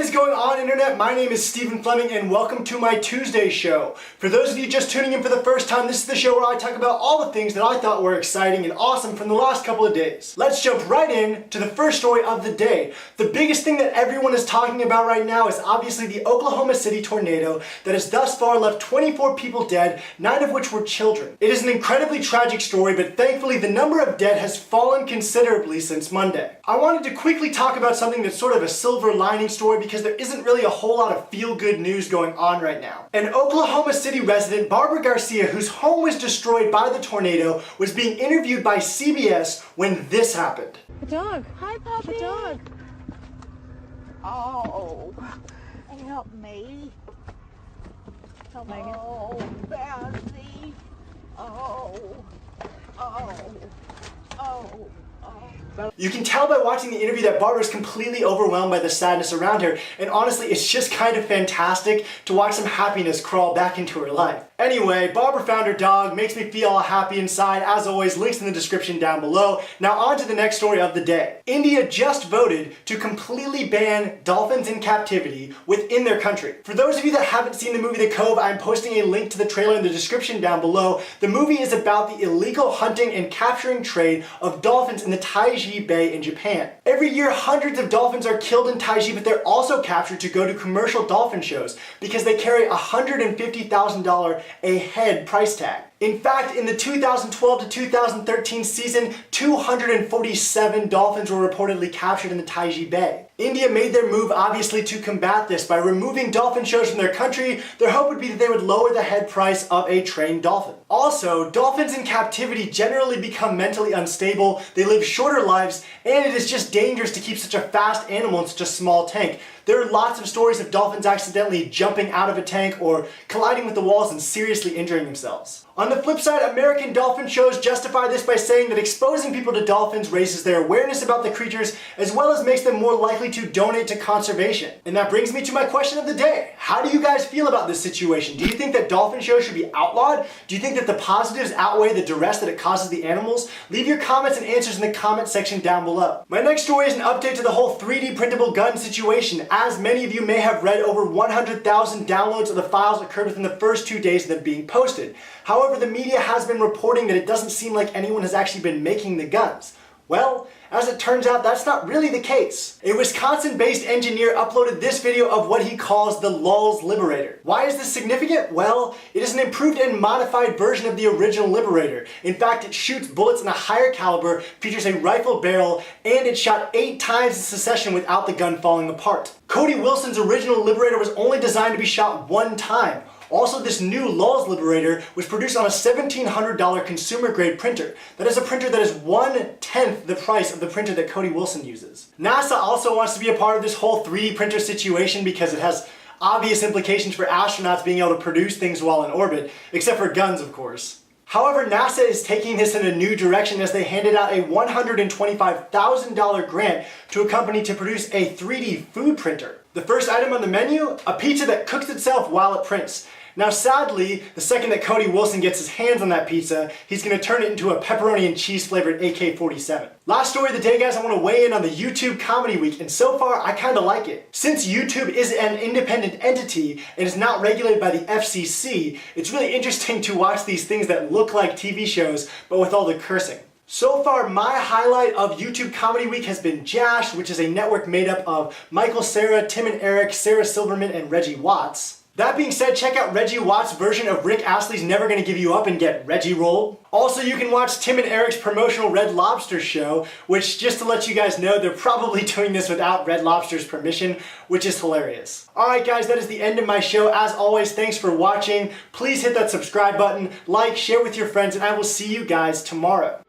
is going on, Internet? My name is Stephen Fleming and welcome to my Tuesday show. For those of you just tuning in for the first time, this is the show where I talk about all the things that I thought were exciting and awesome from the last couple of days. Let's jump right in to the first story of the day. The biggest thing that everyone is talking about right now is obviously the Oklahoma City tornado that has thus far left 24 people dead, 9 of which were children. It is an incredibly tragic story, but thankfully the number of dead has fallen considerably since Monday. I wanted to quickly talk about something that's sort of a silver lining story because there isn't really a whole lot of feel-good news going on right now. An Oklahoma City resident, Barbara Garcia, whose home was destroyed by the tornado, was being interviewed by CBS when this happened. A dog. Hi, puppy. A dog. Oh, help me. Help Megan. Oh, Bessie. Oh, oh, oh. You can tell by watching the interview that Barbara is completely overwhelmed by the sadness around her, and honestly, it's just kind of fantastic to watch some happiness crawl back into her life. Anyway, Barbara found her dog, makes me feel all happy inside. As always, links in the description down below. Now on to the next story of the day. India just voted to completely ban dolphins in captivity within their country. For those of you that haven't seen the movie The Cove, I'm posting a link to the trailer in the description down below. The movie is about the illegal hunting and capturing trade of dolphins in the Taiji Bay in Japan. Every year, hundreds of dolphins are killed in Taiji, but they're also captured to go to commercial dolphin shows because they carry a $150,000 a head price tag. In fact, in the 2012 to 2013 season, 247 dolphins were reportedly captured in the Taiji Bay. India made their move obviously to combat this by removing dolphin shows from their country. Their hope would be that they would lower the head price of a trained dolphin. Also, dolphins in captivity generally become mentally unstable, they live shorter lives, and it is just dangerous to keep such a fast animal in such a small tank. There are lots of stories of dolphins accidentally jumping out of a tank or colliding with the walls and seriously injuring themselves. On the flip side, American dolphin shows justify this by saying that exposing people to dolphins raises their awareness about the creatures as well as makes them more likely to donate to conservation. And that brings me to my question of the day. How do you guys feel about this situation? Do you think that dolphin shows should be outlawed? Do you think that the positives outweigh the duress that it causes the animals? Leave your comments and answers in the comment section down below. My next story is an update to the whole 3D printable gun situation. As many of you may have read, over 100,000 downloads of the files occurred within the first 2 days of them being posted. However, the media has been reporting that it doesn't seem like anyone has actually been making the guns. Well, as it turns out, that's not really the case. A Wisconsin-based engineer uploaded this video of what he calls the Lulz Liberator. Why is this significant? Well, it is an improved and modified version of the original Liberator. In fact, it shoots bullets in a higher caliber, features a rifle barrel, and it shot 8 times in succession without the gun falling apart. Cody Wilson's original Liberator was only designed to be shot 1 time. Also, this new Lulz Liberator was produced on a $1,700 consumer-grade printer. That is a printer that is 1/10 the price of the printer that Cody Wilson uses. NASA also wants to be a part of this whole 3D printer situation because it has obvious implications for astronauts being able to produce things while in orbit, except for guns, of course. However, NASA is taking this in a new direction as they handed out a $125,000 grant to a company to produce a 3D food printer. The first item on the menu, a pizza that cooks itself while it prints. Now sadly, the second that Cody Wilson gets his hands on that pizza, he's going to turn it into a pepperoni and cheese flavored AK-47. Last story of the day, guys, I want to weigh in on the YouTube Comedy Week, and so far I kind of like it. Since YouTube is an independent entity and is not regulated by the FCC, it's really interesting to watch these things that look like TV shows, but with all the cursing. So far, my highlight of YouTube Comedy Week has been Jash, which is a network made up of Michael Cera, Tim and Eric, Sarah Silverman, and Reggie Watts. That being said, check out Reggie Watts' version of Rick Astley's Never Gonna Give You Up and get Reggie rolled. Also, you can watch Tim and Eric's promotional Red Lobster show, which, just to let you guys know, they're probably doing this without Red Lobster's permission, which is hilarious. Alright guys, that is the end of my show. As always, thanks for watching. Please hit that subscribe button, like, share with your friends, and I will see you guys tomorrow.